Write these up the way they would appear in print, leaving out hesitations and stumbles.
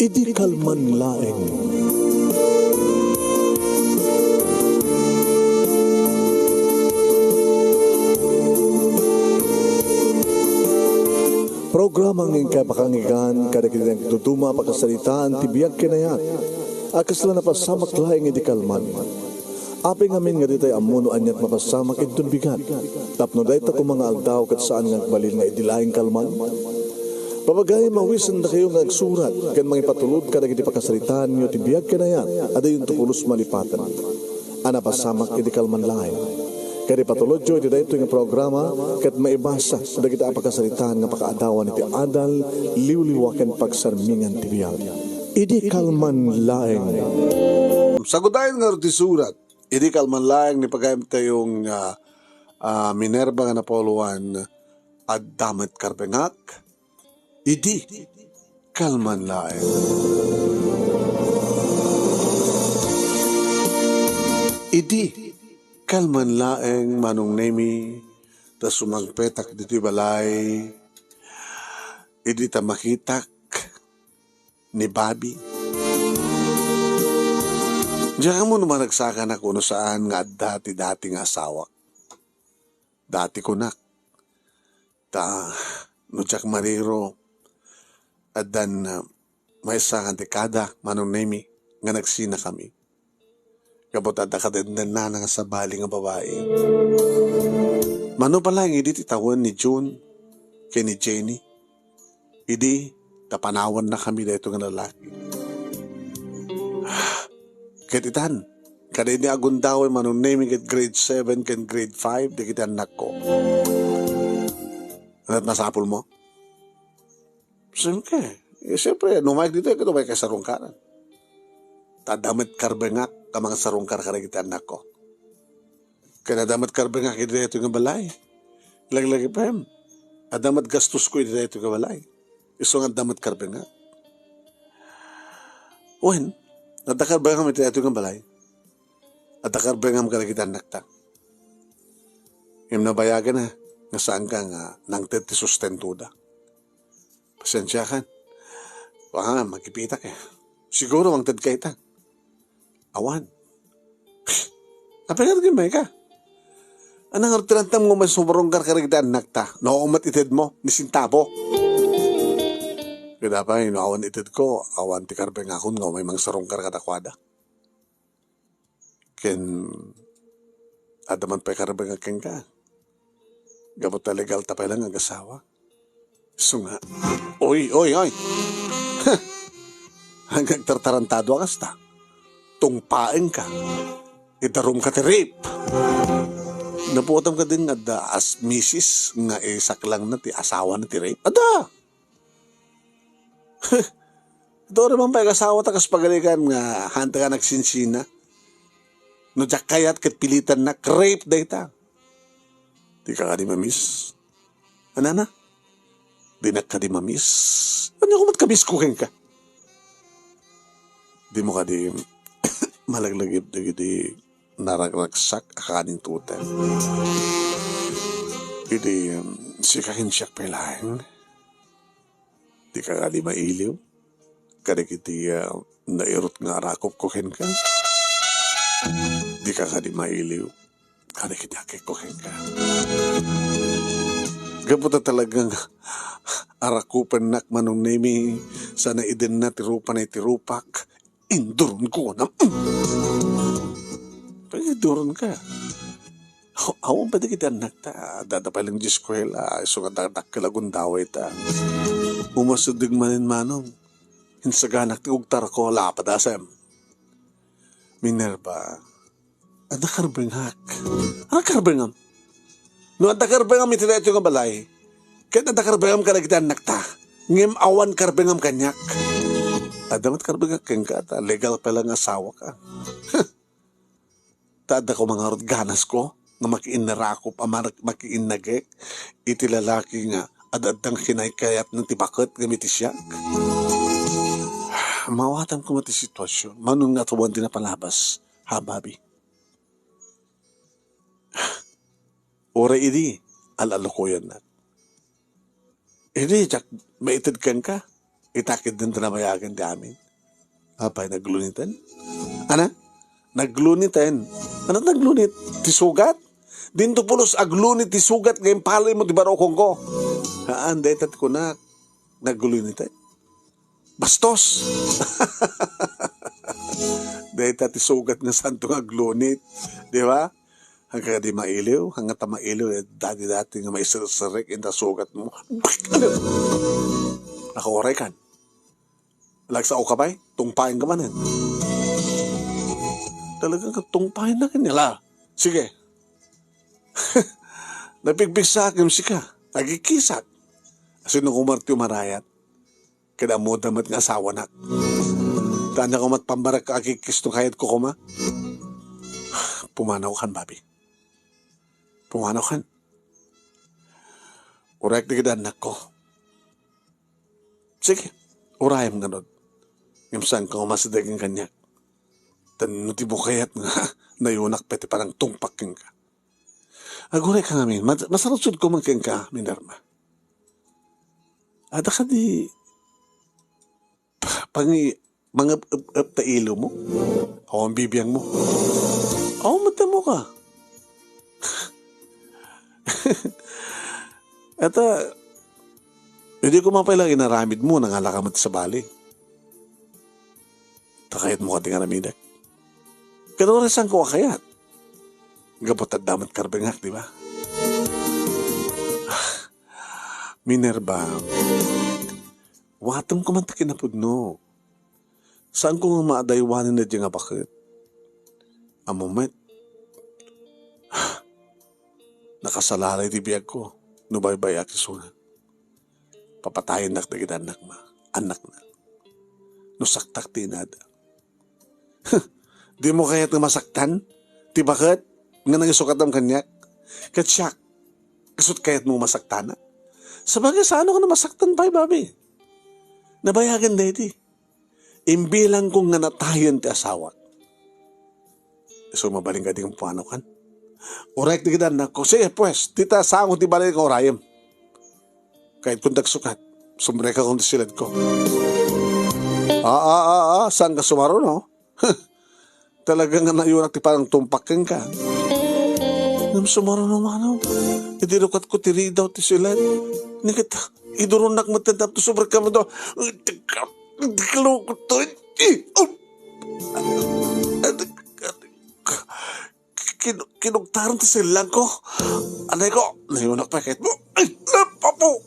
Idi kalman laeng. Programa ng kapakangigan kada kitang tutuma pakasalitaan tibiyag kinayat. Akas lang napasamak laeng idi kalman. Api ngamin nga ditay amuno anyat mapasamak itong bigat. Tapno dahita ko mga aldaw kat saan nga balil nga idilaing kalman. Papagay mawisan na kayo nga agsurat kan mga ipatulod kada kiti pakasalitaan nyo tibiyag kinayat ada yung tukulos malipatan. Ana pasamak idi kalman laeng. Kaya patulod jo iti dahito yung programa kat maibasa da kita pakasalitaan nga pakaadawan iti adal liwliwaken pagsarmingan tibiyag. Idi kalman laeng. Sagudayan nga ti surat. Idi kalman laeng ni pagayam tayong Minerva nga napoluan at damat karbengak. Idi kalman laeng. Idi kalman laeng manong nemi ta sumagpetak dito balay. Idi ta makitak ni Bobby. Diyan mo naman nagsaka na kuno saan nga dati nga asawa. Dati ko na. No Jack Mariro. At dan may isang dekada manong nemi nga nagsina kami. Kabot at nakadendan na nga sa bali nga babae. Mano pala yung idi titawan ni June kay ni Jenny. Idi tapanawan na kami dito nga lalaki. Ketitan, kada ini agundaw manong naming at grade 7 kan grade 5 di kita anak ko. At nasapol mo? Siyempre, numayag dito, ito may kasarungkaran. Tadamit karbengak ka mga sarungkar kada kita anak ko. Kaya damat karbengak ito nga balay. Lagi-lagi pa hem. Adamat gastos ko ito nga balay. Iso nga damat karbengak. Uwen, nadakarbengam ito nga balay. At nakarbengam kada kita anak ta. Yung nabayagan na, nga saan ka nga nang teti sustentuda. Pasensya kan. Baka nga, magkipitak eh. Siguro ang tad kaita. Awan. Apay nga may ka. Anang artilantam mo mas sumaronggar ka rin kita anak ta. Naumat itid mo, nisintabo. Kaya pa, awan itid ko, awan ti karbeng akon nga may mga saronggar katakwada. Ken, adaman pa karbeng akeng ka. Gabot na legal tapay lang ang asawa. So nga, oy. Hanggang tartarantado akas ta. Tungpaeng ka. Idarom ka ti rape. Napuotam ka din nga as misis nga saklang na ti asawa na ti rape. Ada! Ito naman pa yung asawa ta kas pagalikan nga hanta ka nagsinsina. No jak kayat kat pilitan na rape day ta. Di ka di mamis. Anana? Di na ka di mamis. Ano kung matkamis kuking ka? Di mo ka di malaglagip di naragraksak akaning tutan. Idi sikahin siyak pelahin. Di ka di mailiw. Kada kiti nairot nga rakop kukin ka. Di ka di mailiw. Kada kiti akik kukin ka. Gaputa talagang arakupan nak manong nemi sana idin na tirupa na tirupak. Indurun ko na. Pag-indurun ka. Awan pa di kita anak ta. Dadapay lang di eskwela. Iso nga dadak kalagun daway ta. Umasadig manin manong. Hinsaganak ti ugtar ko lapad asem. Minerva. Ada karbengak. Ano karbengam? No ada karbengam iti na ito nga balay. Kaya ada karbengam ka na kita anak ta. Ngem awan karbengam kanyak. Adamat karbengak keng ka ta. Legal pa lang asawa ka. Tada ko mga ganas ko. Nga makiin na rakop. Makiin na gek. Iti lalaki nga. Adadang kinaykayat ng tibakot. Gamiti siya. Mawatan ko mati sitwasyon. Manong nga tuwan din na palabas. Ha, Bobby? Ora idi. Alalo ko yan na. Hindi, Jack. Maitid kang ka. Itakid din tinabayagan di amin. Apay, naglunitan? Ana? Naglunitan? Ano naglunit? Tisugat? Dinto pulos aglunit tisugat ngayon palay mo di barokong ko. Haan, detat ko na naglunitan. Bastos! Detat tisugat nga santong aglunit. Di ba? Hanggang di mailiw, hanggang ta mailiw, dati-dati nga maisirsirik, inta sugat mo. Ano? Nakawaray kan. Lagsa o kabay, tungpain ka man yan. Talagang tungpain na kanila. Sige. Napigbig sa akin si ka. Nagikisat. Sino kumarti marayat. Kada mo damat nga asawa na. Tanya ko mat pambarak ka akikis nung kahit ko kuma. Pumanaw kan, babi. Pumanaw kan. Urek di kita anak ko. Sige. Urayam ganun. Ngimsan ko masadagin kanya. Tanuti mo kayat nga nayunak peti parang tungpaking ka. Aguray ka namin. Masarusod ko magking ka, Minerva. Ada ka di mga tailo mo. Ako ang bibiyang mo. Ako mata mo ka. At hindi ko mapailang inaramid mo nang halakamat sa bali. Takayat mo ka di nga namidak. Kanurasan ko kayat. Gabot at damat karbengak, di ba? Minerva, watam ko man takinapudno. Saan ko nga maadaywanin na diyan nga bakit? A moment, nakasalalay di biyag ko, nubaybay akisunan. Papatayin nak na kita anak na. Nusaktak tinada. Di mo kaya't nga masaktan? Di bakit? Nga nangisukat ang kanyak? Katsyak, kasut kaya't mo masaktan na? Sabagay sa ano ka na masaktan pa, babi? Nabayagan dati. Imbilang kong nga natayan ti asawa. So mabaling ka di kong puano kan? Orek di kita na ko. Sige pues, tita sango ti balay ka orayam. Kahit kung dagsukat, sumre ka kung silad ko. Saan ka sumaro, no? Talagang nga nayunak ti parang tumpakin ka. Nam sumaro naman, no? Idirukat ko tiri daw ti silad. Nikit, idurunak mo tentap to sobre ka mo daw. Kalukot to. Kinugtaran ti silang ko. Anay ko, nayunak pa kahit mo. Ay, papo,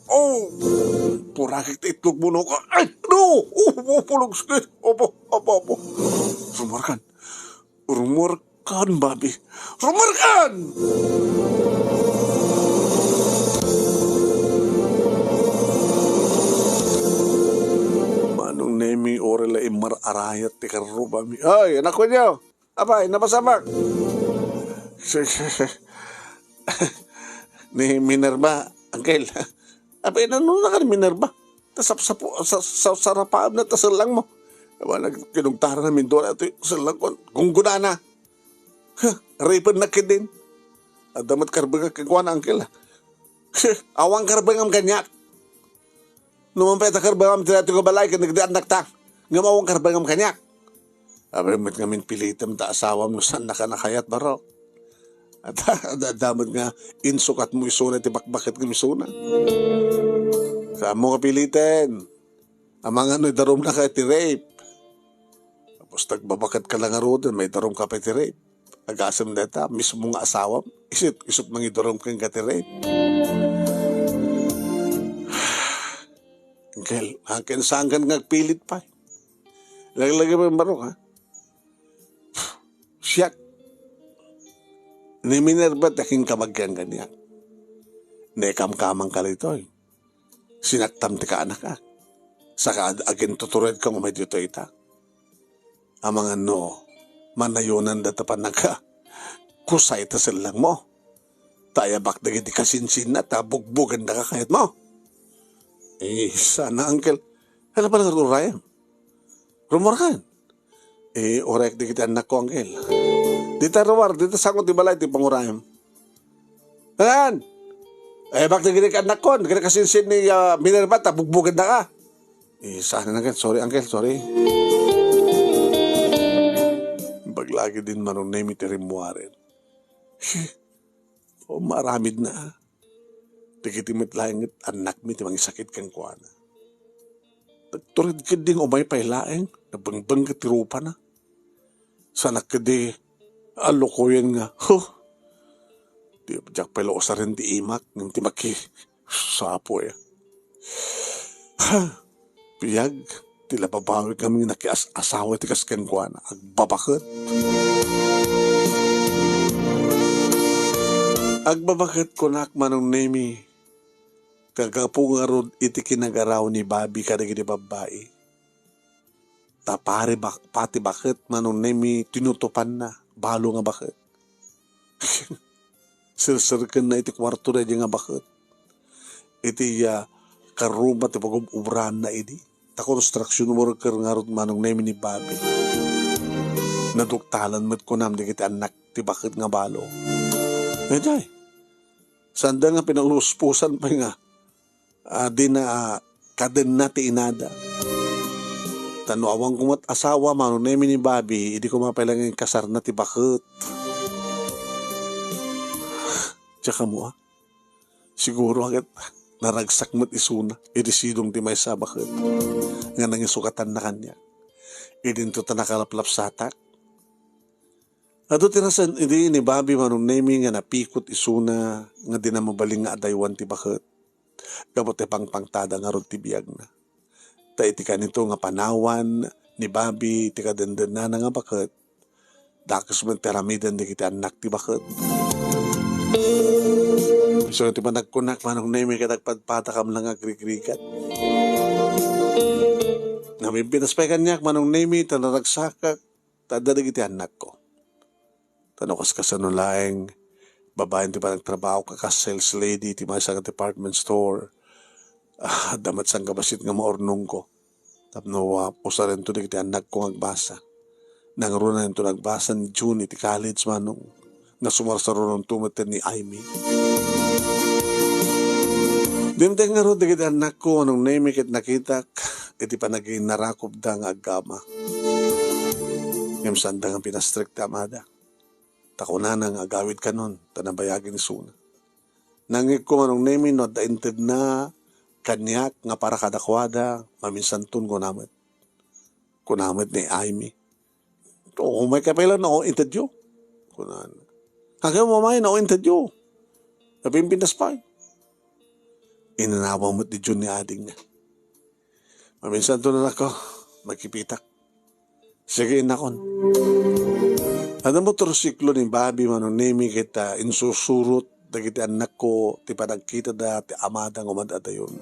purakik ti itlog mo no ko. Ay, no, pulog sakit. Opo. Rumorkan, babi. Rumorkan! Manong nemi orela imar arayat ti karro, babi. Ay, anak ko niyo. Abay, napasamak. Ni Minerva, Angel. Abay, nanuna ka ni Minerva. Tasap-sapo, sa sarapaab na tasalang mo. Diba, kinugtaran namin doon ito salang ko. Kung guna na. Ripan na kidin. Damat karbang kikuha na, Angel. Awang karbang ang kanyak. Numampay ta karbang ang tinati ko balay, kanagdaan nakta. Ngamawang karbang ang kanyak. Abay, mit ngamin pilitam ta asawa mo saan nakanakayat baro. At damat nga insukat mo isuna ti bakbakit ng isuna. Saan mo kapilitin? Ang mga darom na kaya ti rape. Tapos nagbabakat ka lang arodan, may darom ka pa ti rape. Agasam na ita, mismo nga asawa, isip mga darom kang ka ti rape. Angkel, saan ka nagpilit pa? Lagi-lagi pa yung barok, ha? Siyak. Ni Minerva taking kamagyan ganyan. Nekam-kamang ka rito, eh. Sinaktam ti ka anak ka. Saka agin tutured ka umay dito ita. Ang mga no, manayunan datapan na ka. Kusay ta silang mo. Tayabak na giti kasinsin na tabugbugan na ka kahit mo. Sana, Uncle. Ano pa lang rurayam? Rumorkan. Orek di kita anak ko, Uncle. Dita rawar, dita sangot di balay, di pangurayam. Ayan! Bakit gini ka anak ko? Gini kasinsin ni Minerva, tabugbugan na ka. Sana na sorry uncle, sorry. Baglagi din manong name iti rimuaren. O maramid na. Tikitimit langit anak mi timang sakit kang kuana. Nagturid ka ding umay pailaeng, nabangbang katirupa na. Sana ka di, alokoyan nga. Di jak pelo sa rin di imak, ng timaki. Sapo ya. Piyag, tila babawi kami nakiasawa tikas kang kuana. Agbabakit. Agbabakit ko nak manong nemi. Kagapungarod iti kinagaraw ni Bobby kadagiti babae. Tapare pati bakit manong nemi tinutupan na. Balo nga bakit. Sirsirkan na iti kwarto na nga bakit. Iti karuma ti pag-ubran na iti. Ta construction worker nga rod manong nemi ni Bobby. Naduktalan met ko nam di kita anak ti bakit nga balo. Medjay. Sanda nga pinaluspusan pa nga. Di na kaden na ti inada. Tanuawang kumat asawa manong nemi ni Bobby, hindi ko mapailangan kasar na ti bakit. Tsaka mo siguro agad naragsak mat isuna, irisidong ti may sa bakit. Nga nangisukatan na kanya. Idinto ta nakalaplap satak. Ato tirasan, hindi ni Bobby manong nemi nga napikot isuna, nga di na mabaling nga adaywan ti bakit. Kapot pangpangtada nga rod ti biyag na. Ta iti kanito nga panawan ni Bobby iti kadenden na nga bakit. Dakos man teramidan di kita anak ti bakit. So iti panagkunak manong nemi katagpadpatakam lang agrigrigat. Namimpinas pa kanyak manong nemi tanaragsakak tadadag iti anak ko. Tanukas kasanulaeng babae ti panagtrabaho ka sales lady ti may sa department store. Damat sang kabasit nga maornong ko. Tapno usarin to di kiti anak ko agbasa. Nangarunan to nagbasa ni June iti college manong nga sumarsaronon tumaten ni Amy. Dimteng nga ro di kiti anak ko anong name kit nakitak iti panaging narakob da nga agama. Ngam sanda nga pinastrikta amada. Takuna nang agawid ka nun, tanabayagin ni Suna. Nangik ko anong name no at dainted na kanyak nga para kadakwada, maminsan tun kunamit. Kunamit ni Amy. Oo, may kapailan na ako interview. Kunan. Hanggang mamay na ako interview. Napimpinas pa. Inanawa mo't di June ni ading niya. Maminsan tun na ako, magkipitak. Sige, inakon. Ano motorsiklo ni Bobby manong nemi kita insusurot dagiti anak ko ti panagkita da ti amada ng umadadayon.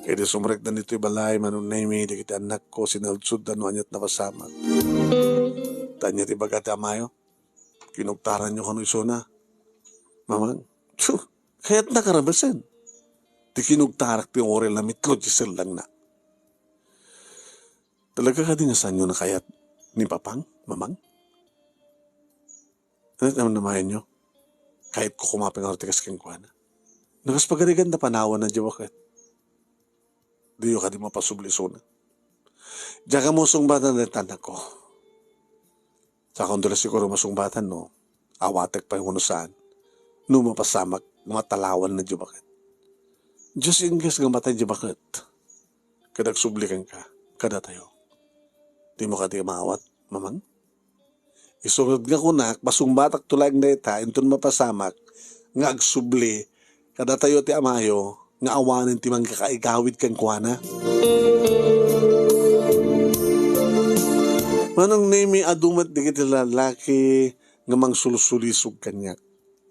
Kaya di sumrek na nito'y balay manong nemi dagiti anak ko sinaludsud da no anyat na pasama. Tanya ti baga ti amayo, kinugtaran nyo kano isuna. Mamang, kaya't nakarabasan. Ti kinugtarak ti orel na mitlo gisel lang na. Talaga ka din asan nyo na kayat ni Papang, Mamang? Ano naman namayan nyo? Kahit ko kumaping artikas keng kuwana. Nakas pagarigan na panawan na di bakit? Di ka di mapasublisona. Diyan ka mo sungbatan na tanak ko. Sa kondula siguro masungbatan no, awatek pa yung saan. No mapasamak, matalawan na di bakit? Diyos ingges nga matay di bakit? Kadag sublikan ka, kada tayo. Di mo ka di maawat, Mamang? Isunod nga kunak, basungbatak tulag na ita, intun mapasamak, nga agsubli, kada tayo ti amayo, nga awanin ti mang kakaigawid kang kuwana. Manong nemi adumat di kiti lalaki, nga mang sulusulisog kanyak.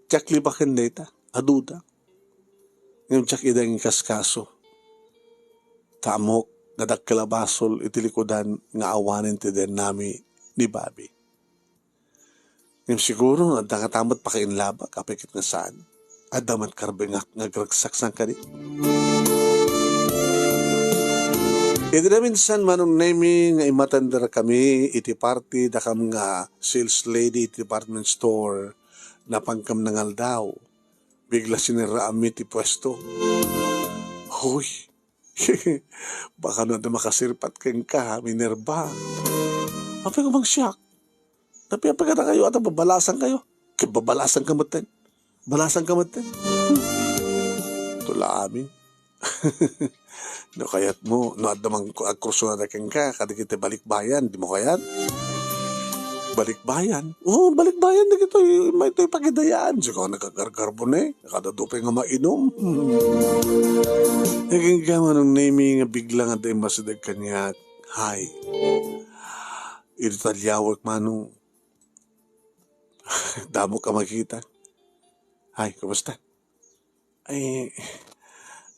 Tsak libakan na ita, aduda. Ngayon tsak idang kaskaso. Tamok, nadak kalabasol itilikodan nga awanin ti den nami ni Bobby. Ngayon siguro nagdakatamot pa kain laba kapikit nga saan. Adamat karbengak nga gragsak sang kadi. Iti na minsan manong nemi nga imatandar kami iti party dakam nga sales lady iti department store na pangkam nangal daw. Bigla sinira ami ti pwesto. Hoy, Baka na makasirpat kang ka, Minerva. Apa ko bang siyak? Tapi apa ka na kayo at babalasan kayo? Kaya babalasan ka matin. Balasan ka matin. Tula amin. No kayat mo, no at namang kurso na kang ka, kada kita balikbayan, di mo kayat? Balikbayan? Oo, balikbayan na kito. May ito'y pagidayaan. Sika nakagargarbon eh. Nakadadupay nga mainom. Naging ka manong naming nga bigla nga tayo masidag kanya. Hi. Italyawag manong. Damo ka makita. Hi, kumusta? Ay,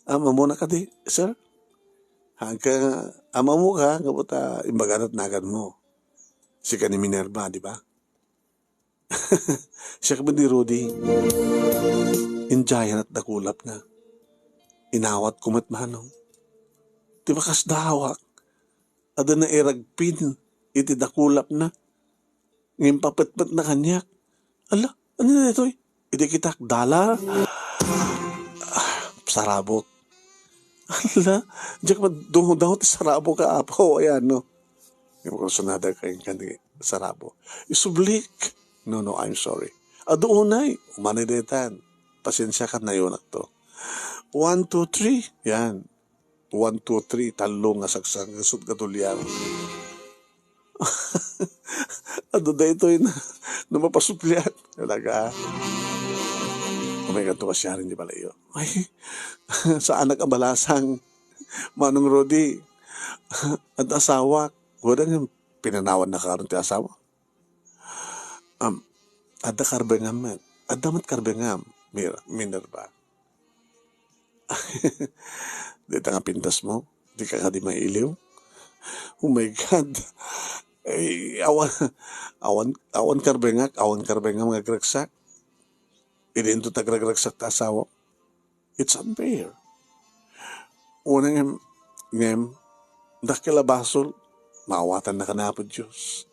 ama mo na ka di, sir? Hanggang ama mo ka, kaputa, imbaganat nagan mo. Si ka ni Minerva, di ba? Siya ka ba ni Rudy? Injayan at nakulap na. Inawat kumat manong. Di ba kas dahawak? Ada na iragpin, iti nakulap na. Ngayon papatpat na kanyak. Ala, ano na ito eh? Iti kitak dala. Sarabok. Ala, diyan ka ba dungo-dungo ti sarabok ka apo? Ayan, no? Yung kursunada kayong kandi sarabo. Isublik. No, I'm sorry. Adoonay. Umanidetan. Pasensya ka na yun to. 1, 2, 3. Yan. 1, 2, 3. Talong nga saksang. Gasot katulyar. Ado da ito yun. Na mapasuplian. Talaga. Oh my God, ito siya rin di pala yun. Ay, sa anak ang balasang. Manong Rodi. At asawa. Wala nga pinanawan na karon ti asawa. Ada karbengam man. Ada mat karbengam. Minerva. Di nga pintas mo. Di ka di mailiw. Oh my God. Ay, awan karbengak. Awan karbengam nga gragsak. Idinto tagragragsak ta asawa. It's unfair. Unang ngem. Dakilabasol. Maawatan na ka na po, Diyos.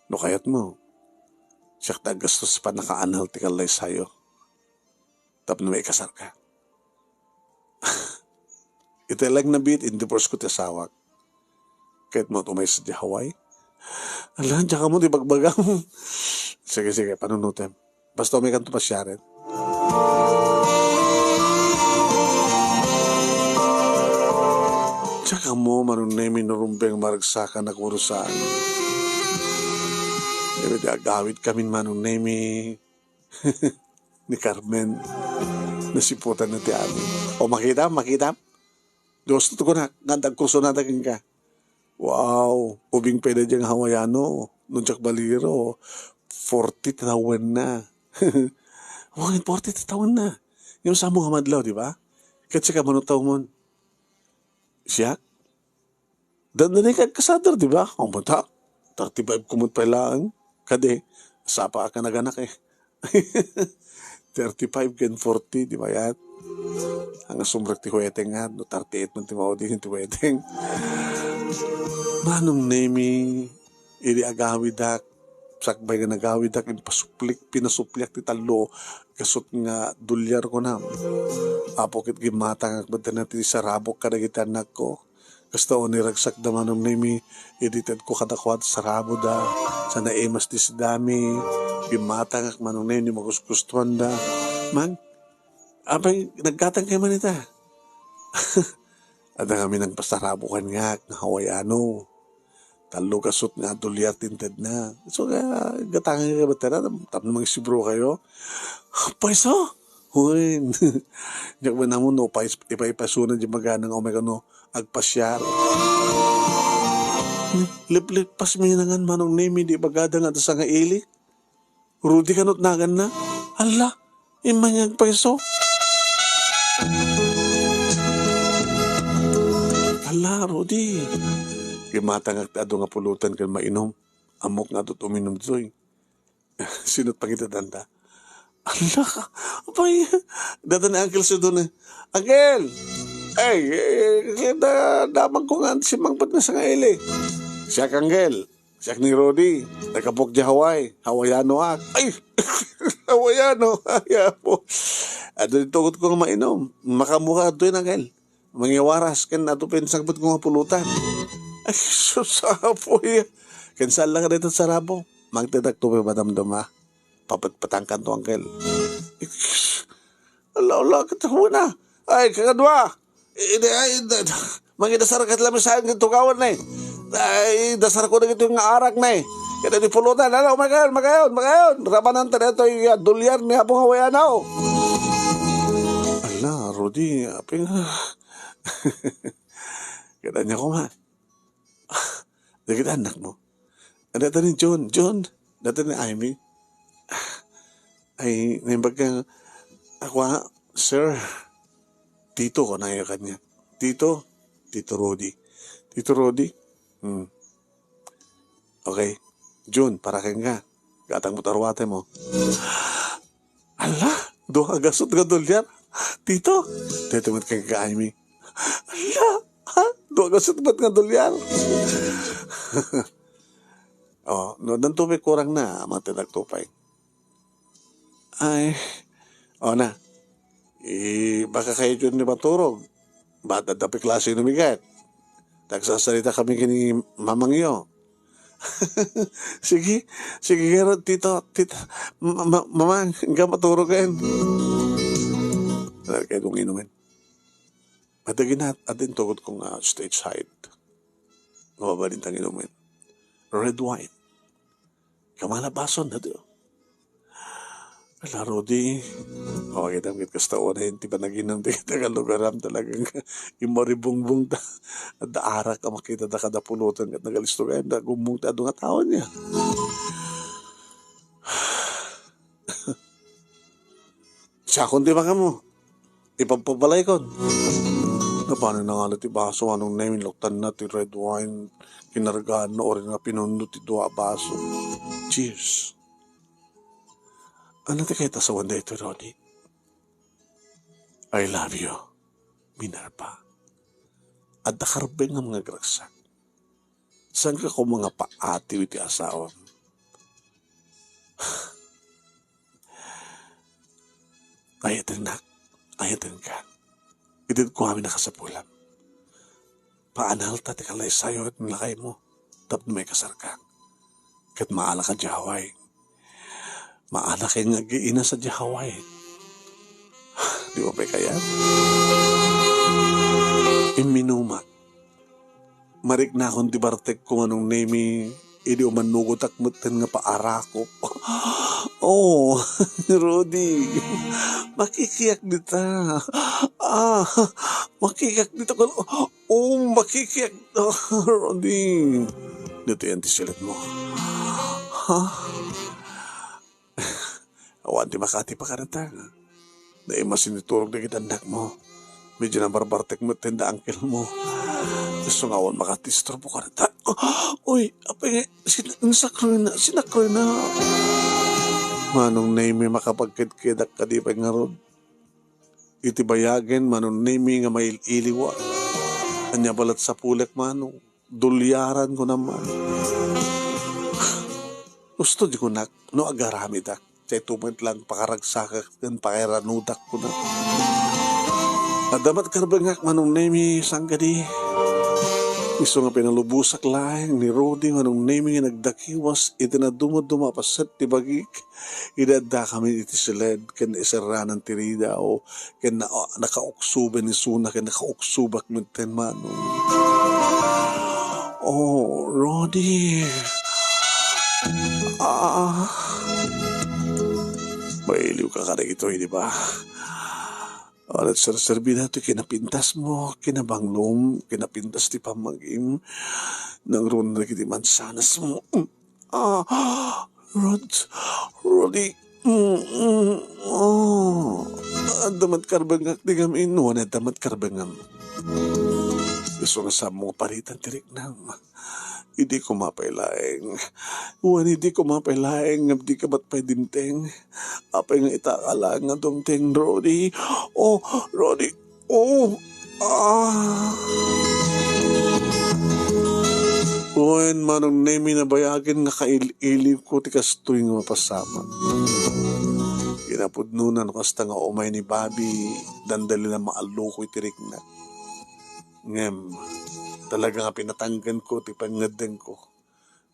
No kayat mo, siya gastos pa nakaanal ti kalay sayo. Tapos na may kasar ka. Ito lang na bit, in-divorce ko ti asawak. Kahit mo tumay sa Hawaii. Alam, diyan ka mo, di bagbagam. Sige, panunutin. Basta may kanto pa siya rin. Tsaka mo, manunay minurumbeng maragsakan na kurusaan. Pero di agawit kami manunay ni Carmen. Nasiputan na ti Ami. O makita? Gusto ko na, ngantag kurso na daging ka. Wow, ubing pwede diyang Hawaiano. Nunjak baliro, 40 taon na. Wow, 40 taon na. Yung sa mga madlaw, di ba? Kasi ka manutaw mo. Siya? Dandanay ka kasadar, di ba? Ang mata, 35 kumot pailaan. Kade, sapa ka naganak eh. 35 kan 40, di ba yan? Ang sumrak ti huweteng nga, no 38 man ti maudin ti huweteng. Manong nemi, ili agawidak, sakbay nga nagawidak, pinasuplik ti talo, kasot nga dolyar ko na. Apokit gimatang akbad na ti sarabok kadagitan anak ko. Kasta o niragsak da manong nemi, edited ko kadakwat sarabo da, sa naimas ti sidami, gimatang ak manong nemi, magusgustuhan da. Man, apay, nagkatang kay manita. At kami nang pasarabukan nga, na Hawaiano. Talo kasot nga, dolyar tinted na. So, gatangan nga ba tara? Tapos namang sibro kayo. Paiso? Huy. Diyak ba naman, no? Ipaipasunan di maganang omega, no? Agpasyar. Lip-lip pas minangan manong nemi, di bagada nga sa nga ili. Rudy kanot nagan na. Ala, imanyag paiso. Ala, Rudy. Kimatang ado nga pulutan kan mainom. Amok nga do't uminom do'y. Sinot pangitadanda. Ala, apay. Dada na Uncle siya doon eh. Uncle! Ay, damang ko nga si Mangpat na sa ngaili. Siya Uncle. Siya ni Rudy. Nakapok di Hawaii. Hawaiano ak. Ay! Hawaiano. Ay, po. Ado tugot ko nga mainom. Makamukha do'y Uncle. Mangiwaras ken atupin sagbot ko nga pulutan. Ay, susapoy. Kensal lang dito sa rabo. Magtetak to madamdama. Papatpatangkan to, angkel. Ala, katawa na. Ay, kakadwa. Magidasar kat lang sa akin kawan na eh. Ay, dasar ko na ito yung arak na eh. Kaya di pulutan. Ano, magayon. Rabanan ta na ito yung dolyar ni Hapong Hawayan ako. Ala, Rudy, aping... Kaya niya ko man. Dagit anak mo. Dati ni John. Dati ni Amy. Ay, naimbag ka, ako, sir, tito ko na yung kanya. Tito Rudy. Tito Rudy? Okay. June, para kang nga. Gatang mutarwate mo. Ala, doha gasot nga dolyar. Tito mat kang ka-Amy. Ala, doha gasot mat nga dolyar. Oh, no, dan tupay kurang na, matilag tupay. Ay, na. Baka kayo dyan ni maturog. Ba't dapat klase numigat? Tagsasalita kami kini mamang iyo. sige, gero, tito, mamang, hanggang maturog kayo. Kaya kong inumin. Matagin atin tugot kong stage height. Mababalintang inumin. Red wine. Kamalabason na doon. Ala, Rudy. Kita kastawan na yun. Tiba naginam kita kalugaram talagang imaribungbong at daarak ka makita na kadapulutan at nagalisto kayo na gumungta doon nga tao niya. Siya kundi baka mo. Ipampabalay ko. Na paano na nga ti baso anong namin loktan na ti red wine kinargaan na orin nga pinundo ti dua baso. Cheers. Ano ti kayo tasawan na ito, Ronnie? I love you, Minerva. At nakarbeng nga mga gragsak. Saan ka ko mga paati iti asawa? Ayatin ka. Idin ko kami nakasapulan. Paanal ta ti kalay sayo at nilakay mo. Tapos may kasar ka. Kat maala ka jaway. Maala kayo nga giina sa jaway. Di ba pa kaya? Iminuma. Marik na akong dibartek kung anong name idi umanugot akmutin nga paarako. Oh, Rudy. Makikiyak dita. Makikiyak dita. Oh, makikiyak. Rudy. Dito yan tisilit mo. Awan di makati pa karata. Dahil masiniturog na kita mo. Medyo na barbartek mo tenda angkel mo. Gusto nga awan makatistro po karata. Uy, apay, sinakroy na. Manong name makapagkidkidak ka di pa nga ron. Itibayagin manong name nga may iliwa. Kanya balat sa pulek manong. Dulyaran ko naman. Gusto di ko no agarami dak. Say tumit lang pakaragsak kan pakiranudak ko na. Adamat karbangak manong nemi sanggadi. Iso nga pinalubusak laeng ni Rudy manong nemi nga nagdakiwas itinadumad-duma pasat ti bagik. Idadda kami iti siled kan isaranan tirida o kan nakauksuban ni Suna kan nakauksubak minten manong. Oh, Rudy. Mailiw ka ka na ito, di ba? At serbi na ito, kinapintas mo, kinabanglom, kinapintas ti pamagim, nang ron na kiti mansanas mo. Rodi, damat karbangak, di kami inuwan at damat karbangam. Gusto nga sa mga paritan tirik na, hindi ko mapailaeng. Hindi ko mapailaeng nga di ka ba't paidinteng. Apay nga itakala nga dumteng, Rodi. Oh, Rodi. Oh, Uwan manong nemi na bayagin nga kaililiw ko ti kastoy nga mapasama. Kinapudnunan ko hasta nga umay ni Bobby dandali na maalukoy tirik na. Ngem, talaga nga pinatanggan ko, ti pangadeng ko.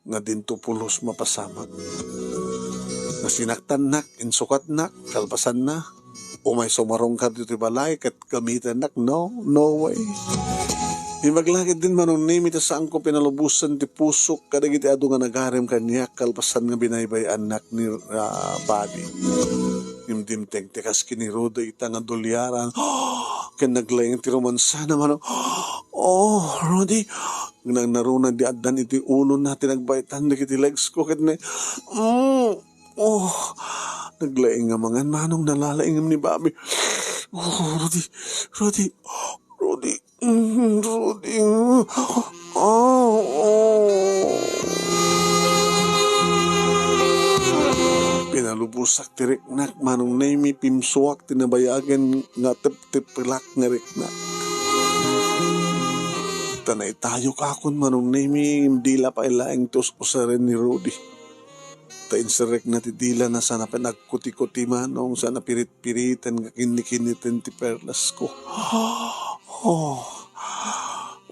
Nga din to pulos mapasamak. Na sinaktan nak, insukat nak, kalpasan na. O may sumarong ka dito balay, kat gamitan nak, no way. Imaglakit din manong name ita saan ko pinalubusan ti pusok kadagiti adu nga nagarem kanya kalpasan nga binaybay anak ni Bobby. Dimdimteng tikas kinirudo ita nga dolyaran. Ken naglayang ti romansa naman. Oh, Rudy. Nang narunan di adan iti ulo natin nagbaitan di kiti legs ko ket ne. Oh, naglayang nga mangan manong nalalaingam ni Bobby. Oh, Rudy. Rudy. Pinalubusak ti riknak manong nemi pimsuak tinabayagan nga tip-tipilak nga riknak. Tanay tayo kakon manong nemi dila pa ilaing tos usaren ni Rudy. Tainserek na ti dila na sana pinagkuti-kuti manong sana pirit-piritan nga kinikinitin ti perlas ko. Oh,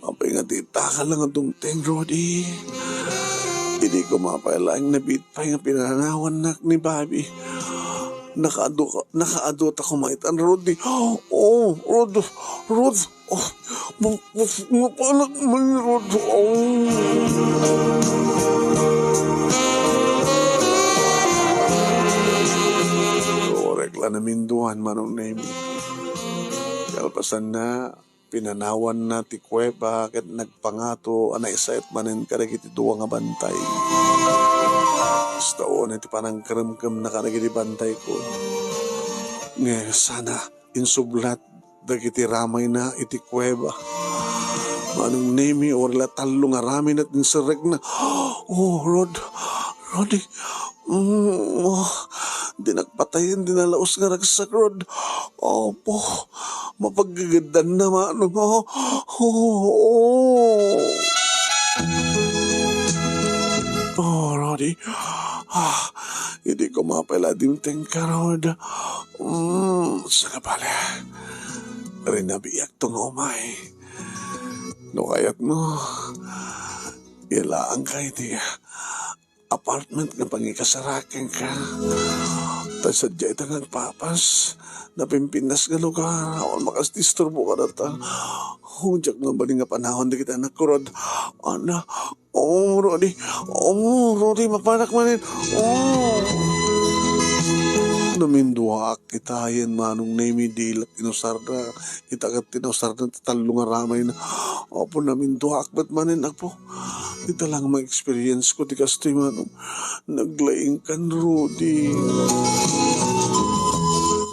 mapay nga di taka lang ang tungteng, Rudy. Hindi ko mapailaing nabitpay nga pinanawan nak ni Bobby. Nakaadot ako maitan, Rudy. Oh, Rod. Oh, mapalag man, Rod. Oh. Rekla na minduhan manong name. Kalpasan na, pinanawan na ti kuweba ket nagpangato anay sayat manen kadagiti duwa nga bantay. Staon iti panangkremkem na kadagiti bantay ko. Nga sana insublat dagiti ramay na iti kuweba. Manong nemi or latalo nga ramin at inserek na. Oh, Rodi. Di nagpatayin, dinalaos nga ragsak, Rod. Opo, mapagagadan na manong. Oh, Rodi. Hindi ko mapala dimteng ka, Rod. Saka pala. Rinabiyak tong umay. No kayat mo. Ilaang kay di apartment nga pangikasarakin ka. Tasadya ita nga papas. Napimpinas nga lugar. Awan makastisturbo ka na ta. Hujak nga bali nga panahon di kita nakurod. Ana. Oh, Rodi. Mapanak manin. Namindwa kitayan manong nemi dilat inusarda. Itagat tinusarda tatalo nga ramay na. Opo namindwa akbat manin ako. Ito lang ma-experience ko, di kastoy manong naglaing kan, Rudy.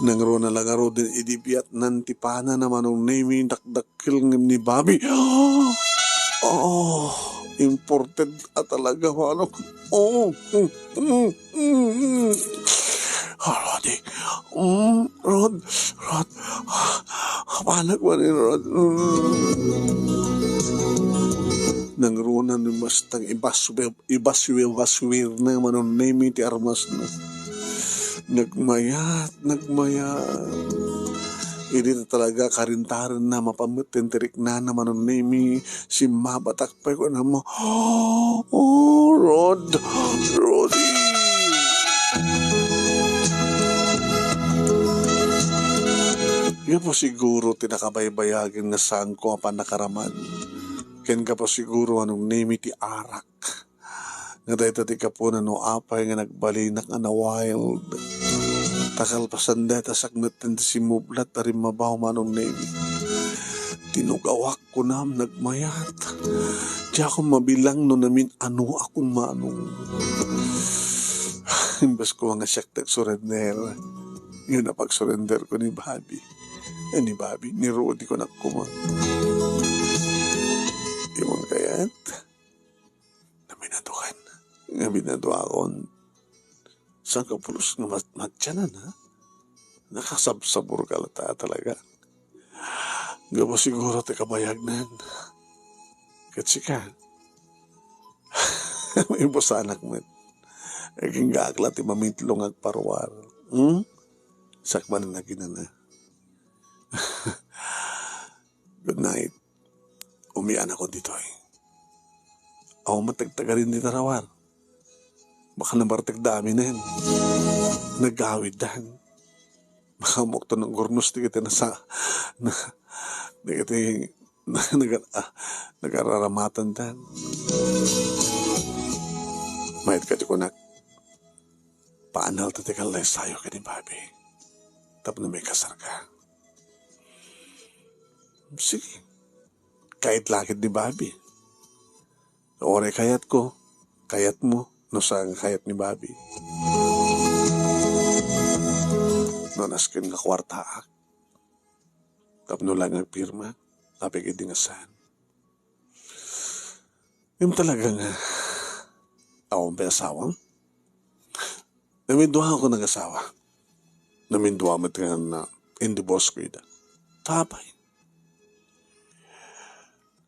Nangro na lang Rudy, idibiyat nantipana na manong nemi dakdakil ng ni Bobby. Oh, imported at talaga manong. Roddy. Rod. Panak ba ni Rod? Nang runa ni Mustang ibaswir na manon nemi ti armas na. Nagmayat. Hindi na talaga karintaran na mapamutin tirik na naman ng nemi si mabatak pa ko na mo. Oh, Rodi. Yan po siguro tinakabaybayagin nga saan ko apan nakaraman. Ken ka po siguro anong name ti arak. Nga dahil tati ka po na no apay nga nagbalinak na wild. Takalpasan dahil tasagnatin si mublat na rin mabaw manong name. Tinugawak ko na nagmayat. Di ako mabilang no namin ano akong manong. Imbas ko nga siyak nag-surrender. Yun na pag-surrender ko ni Bobby. Ni Bobby, ni Rudy ko nakumang. Imong kayat, naminadukan. Nga binaduakon. Saan ka pulos nga matyanan, ha? Nakasabsabor ka lata talaga. Gabo siguro te kabayagnan. Katsi ka. May bosanak mo. Naging gakla ti mamitlong agparwar. Sakman na ginana. Good night. Umian ako dito eh. Ako matagtaga rin dito rawar. Baka nabartag dami na yan. Nag-awid dahan. Baka mukto ng gurnos di kita nag-araramatan dahan. Mahit ka ko na paanal tatikal na sayo ka ni Bobby. Tap na may kasar ka. Sige. Kahit lakid ni Bobby. Ore kayat ko, kayat mo, no sang kayat ni Bobby. No naskin nga kwartaak. Tapno lang ang pirma, napig idingasan. Yung talagang akong pinasawang. Naminduha ako ng asawa. Naminduha mo nga na hindi boss ko ida. Tapay.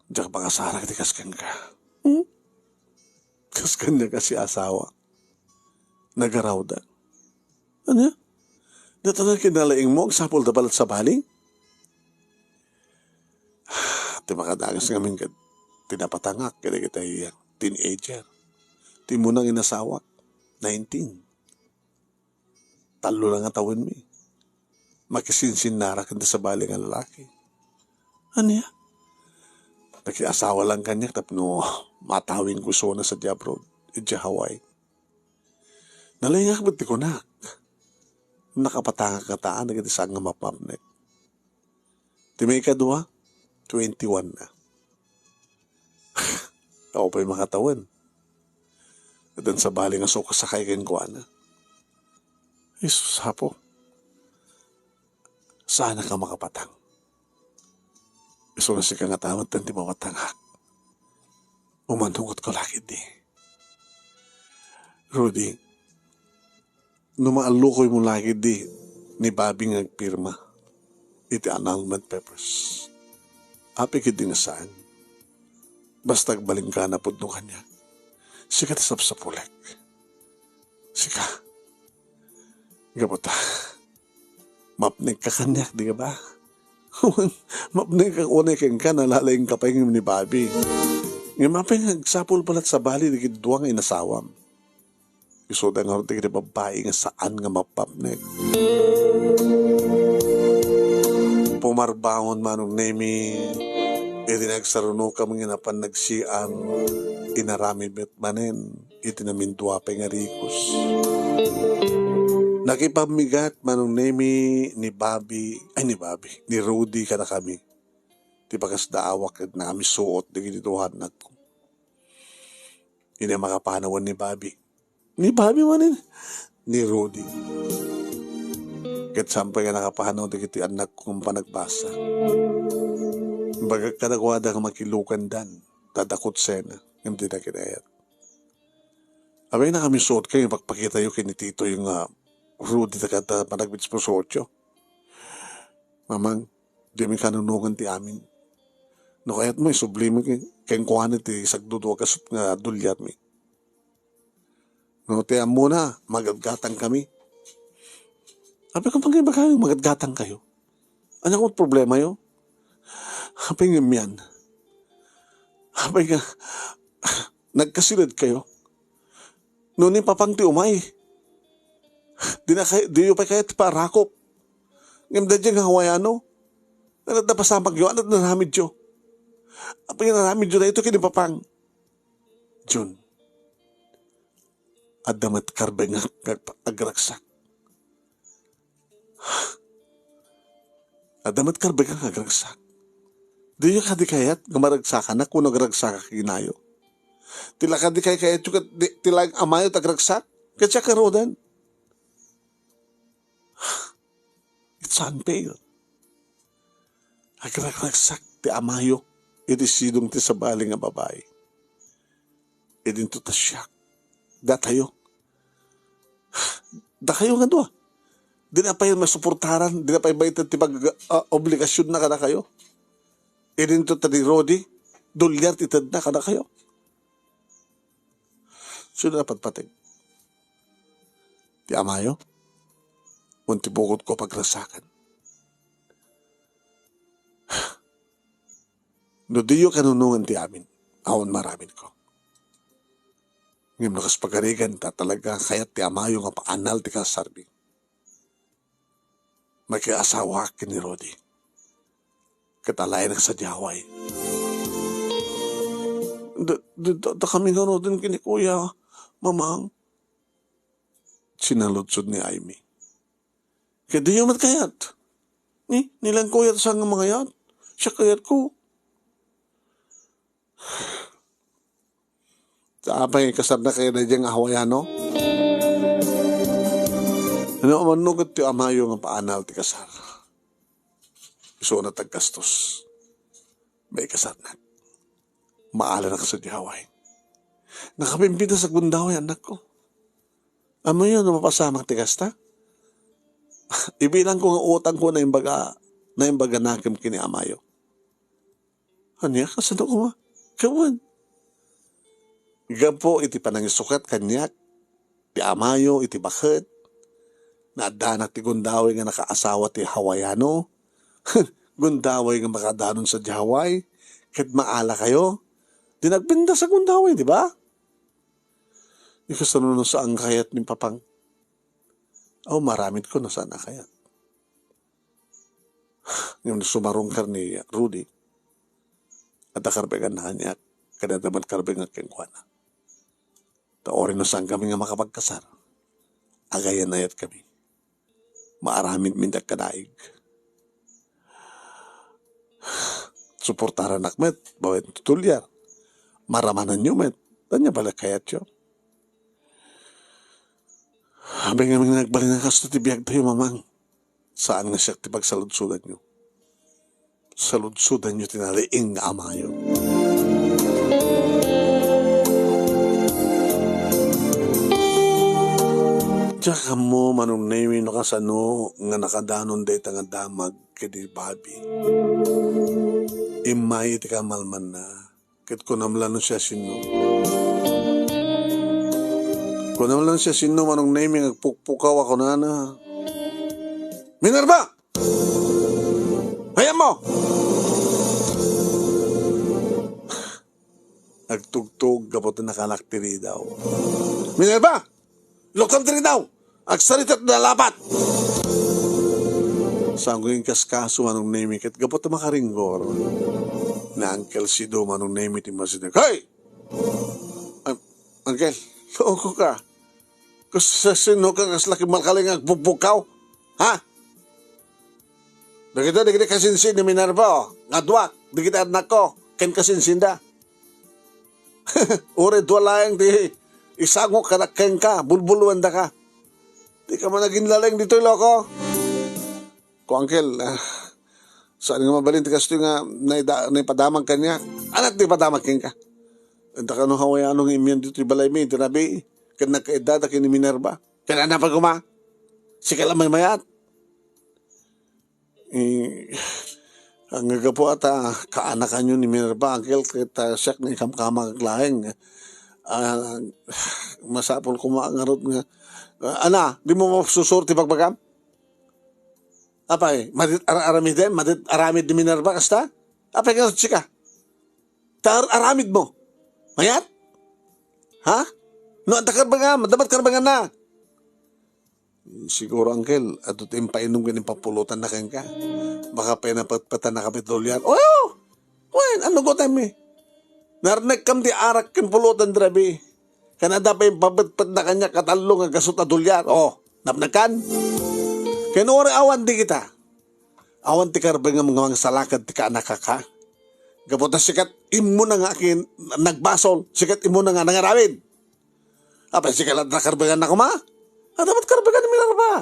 Diyak pangasara kati kaskan ka. Kaskan niya kasi asawa. Nagarawda. Ano? Dito na kinalaing mo, ang sapol na balat sa bali? Di makadagas ngamin ka, tinapatangak, kaya kita yung teenager. Di mo nang inasawa, 19. Talo lang ang tawin mo. Makisinsinara ka sa bali ng lalaki. Ano yan? Nakiasawa lang kanya, tapno matawin ko so na sa Diabro, Idja Hawaii. Nalayang ba't di ko na? Nakapatanga kataan, nagitisang nga mapapnet. Di may kadua, 21 na. Ako pa'y makatawan. At dan sa bali nga suka sakay kain ko na. Jesus, hapo. Sana ka makapatang. Iso na si kangatawad tanti mawatangak. Umanungot ko lagi di. Rudy, numaalukoy mo lagi di ni Bobby nga agpirma. Iti annulment papers. Api ka din saan. Basta agbaling ka na pudno kanya. Sika tasap sa pulek. Sika. Gabota. Mapnig ka kanyak, di ka ba? Mapnig ka unay kang ka, nalalayang kapay ni Bobby. Nga mapay nagsapul palat sa bali, di kiduwa nga inasawam. Isuda nga rin di babae nga saan nga mapapnig. Pumarbangon manong nemi, iti nagsaruno ka mga napan nagsiam, inarami bet manen, iti namindua pa nga rikos. Nakipamigat manong nemi ni Rudy ka na kami. Di bagas daawak at na kami suot, di kinituhan na ko. Yun ang makapanawan ni Bobby. Ni Bobby manin, ni Rudy. Kat sampay ka nakapanaw, di kiti anak kong panagbasa. Bagag ka nagwada ka makilukan dan, tadakot sena, hindi na kinayat. Abay na kami suot kayo, pagpakita yung kinitito yung Rudy na kata panagbits po sa 8. Mamang, di may kanunungan ti amin. No kayat mo, sublime kayong kuhanin ti sagdudo kasut nga dulyat mi. No, tiyan muna, magadgatang kami. Sabi ko, ba kayo, magadgatang kayo? Ano kong problema yun? Sabi nga miyan. Sabi nga, nagkasilid kayo. Noon yung papang ti umay. Di yung pa kahit parakop. Ngayon dyan nga hawayano. Nadapasamag yun. Ano naramid yun? Apa yung naramid yun na ito kinipapang? Jun. Adamat karbe nga agraksak. Adamat karbe nga agraksak. Di yung kadikayat gamaragsakan na kung nagragsak kinayo. Tila kadikayat yung tilang amayo tagragsak. Kaya karodan. It's unfair. Agragsak ti amayo. Iti sidong ti sabali nga babae. Iti to tasyak. Datayo. Da kayo nga doa. Di na pa yun masuportaran. Di na pa yung baitan ti obligasyon na kada kayo. Iti to tadi Rodi. Dolyar titad na kada kayo. So na patpatig. Ti amayo. Unti bukod ko pagrasakan. No diyo kanunungan ti amin, awan maramin ko. Ngayon nakas pagarigan ta talaga kayat ti amayo nga paanal ti kasarbi. May asawa kin ni Rodi. Katalay na sa Jaway. Da kami nga din kini kuya, mamang. Sinaludsod ni Aimee. Kaya di yung matkayat. Nilang kuyat sa nga mga yat. Siya kayat ko. Sa apay kasab na kayo na diyang Hawaiano. Ano manugot ti amayo nga paanal ti kasar. Iso na tagkastos. May kasar na. Maala na ka sa Jaway. Nakapimpita sa gundaway anak ko. Amo yun, mapasamang tikasta? Ibilang ko nga utang ko na imbaga nakim kini amayo. Anya, kasano ko ma? Kawan. Gapo iti panangisukat kanyak, ti amayo iti bakit, naadanak ti gundaway nga nakaasawa ti Hawaiano, gundaway nga makadanon sa Jaway, kahit maala kayo, dinagbinda sa gundaway, di ba? Ikasanunod saan kayat ni Papang? Maramit ko na saan kayat. Ngayon sumarong ka ni Rudy, at akarbegan na kanya, kadadaman karbegan kengkwana. Taorin na saan kami nga makapagkasar. Agayan na yat kami. Maaramid mindag kadaig. Suportaran nakmet, bawet tutulyar. Maramanan nyo met, tanya bala kayat yun. Habang kami nagbalik ng kasto ti biyag tayo, mamang. Saan nga siya ti pagsaludsudan nyo? Saludsudan nyo tinaliing nga amayo. Tsaka mo manong name no kasano nga nakadanon day nga damag kedi babi. Imay ti kamalman na. Kit ko namlan no siya sino. Kung naman lang siya sino manong name nagpukpukaw ako na. Minerva! Hayaan mo! Nagtugtog kapot na nakalaktiri daw. Minerva! Lokam tiri daw! Agsaritat na lapat! Saan ko yung kaskaso manong name kat kapot na makaringgor. Na Uncle Sido manong name iti masinig. Hey! Uncle, loko ka. Kung sa sino ka kaslaki malkaling agbubukaw? Ha? Dagita kasinsin ni Minerva, oh. Ngadwak, dagita anak ko, ken kasinsin da. Ure dua layang di isangok ka na ken ka, bulbuluan da ka. Di ka man naging lalang dito, loko. Ko, Uncle, saan nga mabalin ti kasto nga naipadamag kanya? Anak di padamag ken ka. Enta ka nung Hawaianong imyan dito balay mi, tinabi, kan nagkaedad akin ni Minerva. Kaya na pa kuma, sika lang may mayat. Ang gagapo at kaanakan nyo ni Minerva, Uncle, kita siyak na ikamkamang laing. Masapol kumaangarot nga. Ana, di mo masusurti pagbagam? Apay, madit aramid din, madit aramid ni Minerva, kasta? Apay ka sika. Aramid mo. Mayat? Ha? No, antakar ba nga? Madabat ka ba nga na? Siguro, Uncle, at ito yung painom ka ng papulutan na ka. Baka pinapatpatan na kapit dolyar. Oh! Wen, ano ko tayo eh? Narinig kam di arak kin pulutan drabi. Kanada pa yung papatpat na kanya katalong ang gasot na dolyar. Oh, napnakan? Kinuri awan di kita. Awan ti karba nga mga salakad ti ka anak ka. Kaputa sikat imo na nga akin nagbasol. Sikat imo na nga nangarawid. Apa sikat lang na karbagan na kuma? Dapat karbagan ni Minerva.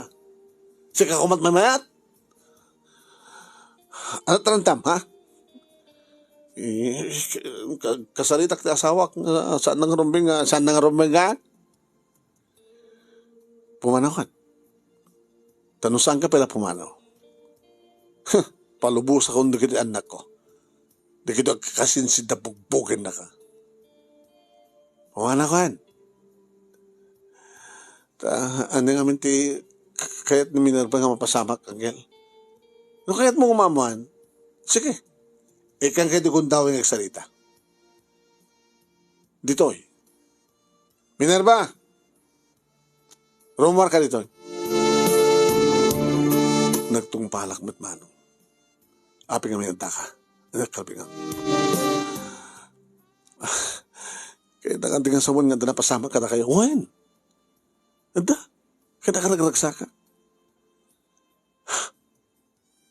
Sikat kumat mamayat. Ano tarantam, ha? Kasalitak ti asawak saan nang rumbing ka? Pumanaw ka. Tanusaan ka pala pumanaw. Palubos akong dikit anak ko. Dikit ako kasinsid na bugbugin na ka. Pumanaw ka. Ano nga minti kayat ni Minerva nga mapasamak, Angel. No kayat mo kumamuhan, sige, Ikang kaya kung daw yung agsalita. Ditoy. Minerva! Rumor ka ditoy. Nagtungpalak mat manong. Api nga may ka. Nagkalbi nga. Kaya nakantingan sa nga napasama ka na kayo. Wen! Anda? Kaya nakaragraksa ka.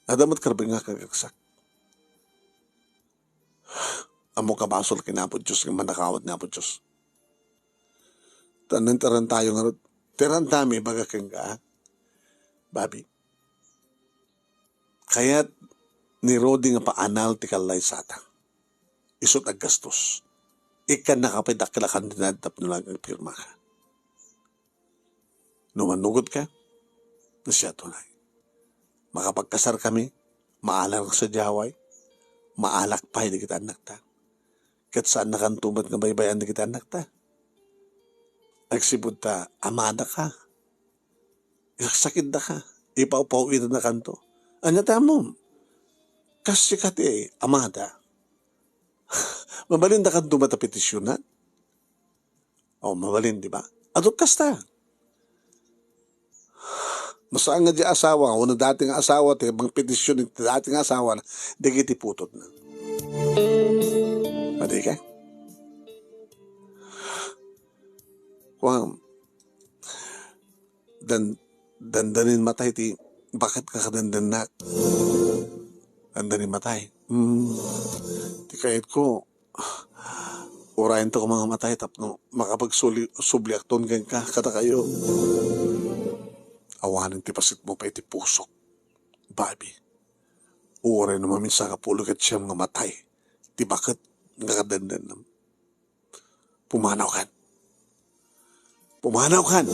Adamat karbi nga kagraksak. Amo kabasol kinapod Diyos ng manakawat na po Diyos. Tanan tayo nga ron. Tiran tami baga kang ka. Babi. Kaya't ni Rodi nga paanal ti kalay sata. Isot ag gastos. Ikan nakapay dakila kandidat tap nulang ang pirma ka. Numanugod ka, na siya tunay. Makapagkasar kami, maalar sa jaway, maalak pa hindi kita anak ta. Kat saan nakantumat nga baybayan hindi kita anak ta. Nagsibod ta, amada ka. Isakit na ka. Ipaw-pawin na kanto. Anya tamom. Kasi kati amada. Mabalin na kantumat na petisyonan. O, mabalin, di ba? Adot kasta. Masaan nga di asawa, o na dating asawa, bang petisyon ng dating asawa na, di kiti putot na. Pati ka? Kung dandanin matay ti, bakit ka kadandan na? Dandanin matay. Ti kahit ko, urayan to ko mga matay, tapno makapag-subliakton ka, kata kayo. Awanin ti pasit mo pa iti pusok. Babi. Uray naman minsan kapulog at siyang nga matay. Ti bakit nakadandan na. Pumanaw kan. Pumanaw kan.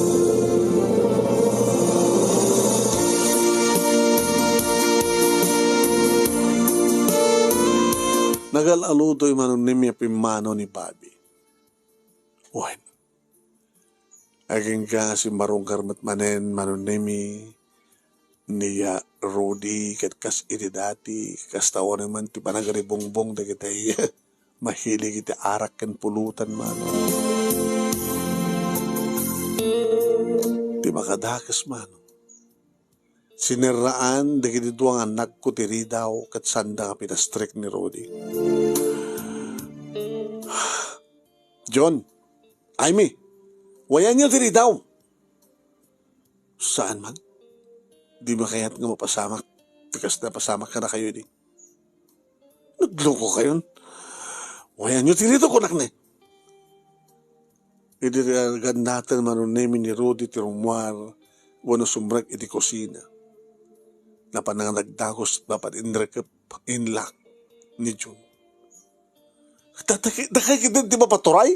Nagalalutoy manunim pimano ni Babi. Uwan. Aging ka si marong karmat manen manunemi niya Rudy kat kas iti dati kas tawon naman ti panagari bongbong da kitay mahilig iti arak ken pulutan man. Ti makadakas man. Siniraan da kiti duwang anak ko ti Ridaw kat sanda ka pinastrek ni Rudy. John, Aimee, wayan niyo tiri daw. Saan man? Di ba kaya't nga mapasamak? Tikas na pasamak ka na kayo di. Nagloko kayon. Wayan niyo tiri daw kunak na. Idirigan natin manunemi ni Rudy tirumwar wano sumrag iti kusina. Napanang nagdagos dapat indrekap inlak ni June. Dakay kita di ba paturay?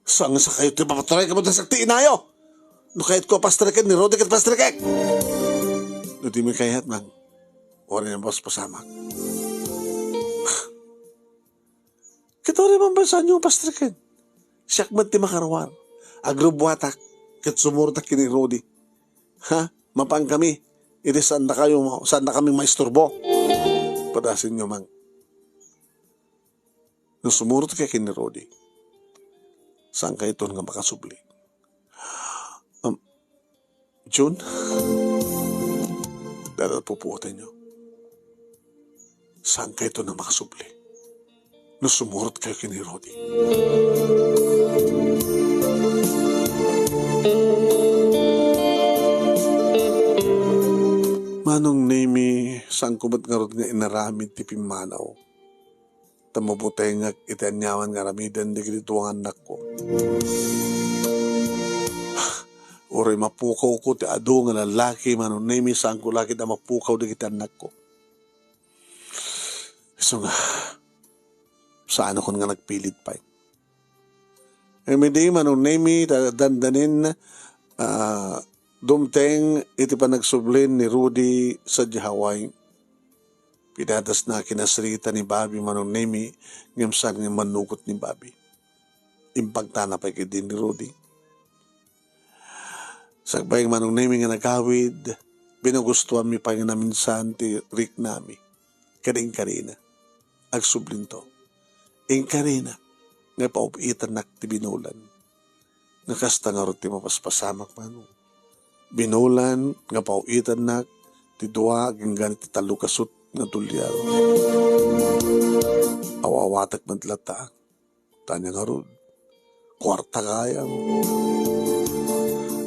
Saan sa kayo di ba paturay ka mo na sakti inayo? No kahit ko pastrekek ni Rudy kat pastrekek. No di may kayat man. Orin ang bos pasamak. Kito rin man ba saan yung pastrekek? Siyak man ti makarawar. Agrobwatak kat sumurtak kini Rudy. Ha? Mapang kami. Iti saan na kayo, saan na kaming maisturbo? Padasin nyo man. Nung sumurot kay kini Rudy, saan kayo ito nga makasubli? June? Dahil pupuotan nyo. Saan kayo ito na makasubli? Nung sumurot kayo kini Rudy. Manong nemi, saan kumat nga rin nga inaramid ti Pimanaw. Tamabutay nga itanyawan nga ramidan di dito ang anak ko. Uri mapukaw ko ti ado nga lalaki manong nemi, saan ko laki na mapukaw di kita anak ko. So nga, saan ako nga nagpilit pa. Hindi manong nemi, dandanin dumteng iti pa nagsublin ni Rudy sa Hawaii. Pinadas na kinasrita ni Bobby manong nemi ngamsan nga manukot ni Bobby. Impagtana pa din ni Rudy. Sagbay manong nemi nga nagawid, binagustuhan mi pa nga naminsan ti Rick nami. Karing karina. agsublinto. Ing karina, nga paupitan nak ti binulan. Nga kasta nga ti mapaspasamak mano. Binulan, nga paupitan nak, ti dua, ginggan ti talukasot nga tulyar. Awawatak man tilata, tanya nga rod, kwarta kaya mo.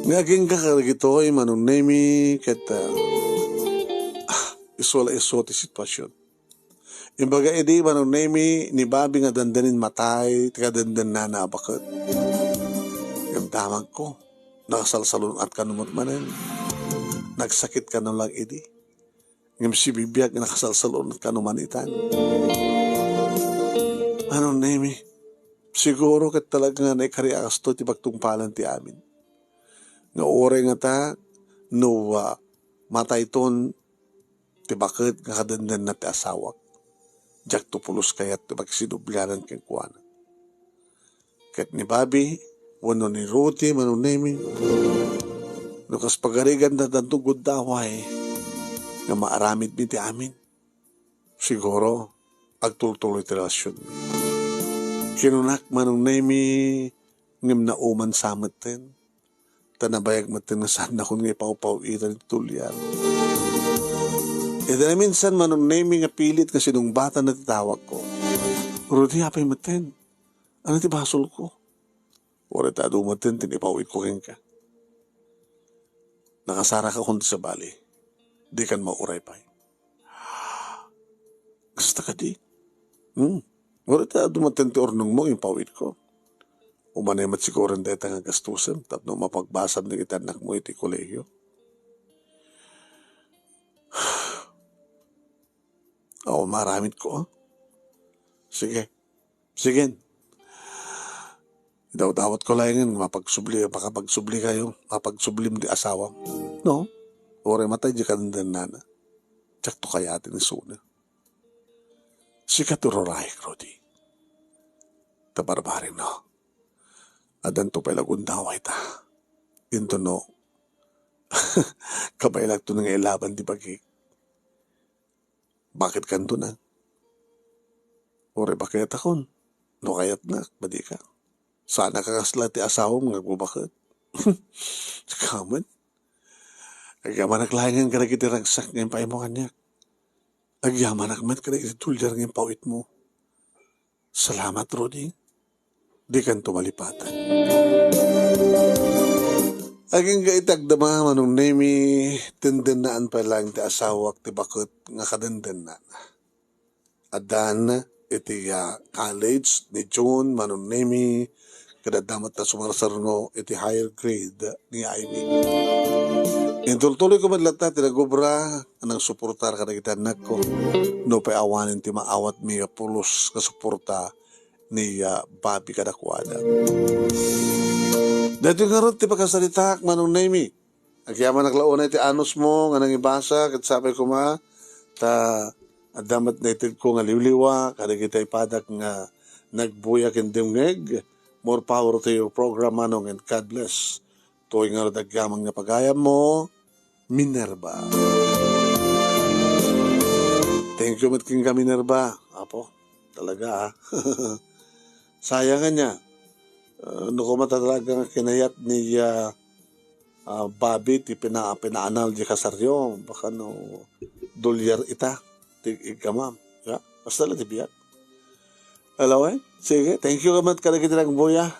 Nga gingga ka gito'y manunemi, kata, iso ti sitwasyon. Imbaga edi manunemi, ni babi nga dandanin matay, tika dandan na nabakat. Yung damag ko, nakasalsalun at kanumot manin. Nagsakit ka lang edi. Ngayon si bibiyag nakasalsalun at kanumanitan. Manunemi, siguro kat talaga nga naikariakas to ti pagtungpalan ti amin. Nga ore nga ta, no matay ton, ti bakit nga kadandan na ti asawak. Jak tupulos kayat ti magsinublanan keng kuwana. Kat ni Bobby, wano ni Ruti, manunemi, nukas pagarigan na tantugod daway, nga maaramid mi ti amin. Siguro, agtultuloy ti relasyon. Kinunak manunemi, ngam na uman samet ten, tanabayag matin nga saan na kung nga ipaupawitan iti tulyan. E na minsan manunemi nga pilit kasi nung bata na titawag ko. Rudy, apay matin. Ano ti basol ko? Wala tado matin, tinipawit ko rin ka. Nakasara ka kundi sa bali. Di kan mauray pa. Gusto ka di? Wala tado matin ti ornong mo, yung pawit ko. Umanay mat siguro rin deta nga gastusan, tapno mapagbasam na itanak mo iti kolehiyo. Oo, maramit ko. Sige. Daw-dawat ko lang mapagsubli kayo, mapagsublim di asawa. No? Ore matay di ka nandan nana. Tsak to kaya atin isuna. Sikaturoray, Rodi. Tabarbarin, no? Adan to palagundaway ta. Into no. Kabaylag to nang ilaban di bagi. Bakit kanto na? Ore bakit akon? No kayat na, badi ka. Sana kakasla ti asawa mo nagbubakit. Kaman. Agyaman naglayangan ka na kitiragsak ngayon pa mo kanyak. Agyaman nagmat ka na kititulyar ngayon pawit mo. Salamat, Rudy. Di kan tumalipatan. Aging gaitagdama manong nemi tindanaan pa lang ti asawak ti bakit nga kadandan na. Adan iti college ni June manong nemi kadadamat na sumarsarno iti higher grade ni Ivy. Intultuloy ko madlata tinagubra anang suportar ka na kita anak ko. No pa awanin ti maawat mi pulos ka suporta ni Bobby Kadakwada. Dati nga rin, ti pagkasalitak, manong nemi. Agyaman naglaunay ti anos mo, nga nang ibasa, kat sabay ko adamat na itid ko nga liwliwa, kada kita ipadak nga nagbuyak in dimngeg. More power to your program, manong, and God bless. Tuwing nga rin agyamang nga pagayam mo, Minerva. Thank you, matking ka, Minerva. Apo, talaga, Sayang nga niya. No ko matalagang kinayat ni Bobby ti pinaanal di kasaryo baka no dolyar ita ti ikamam ya basta lang ti biyak. Sige, thank you kamat kada kita ng buya.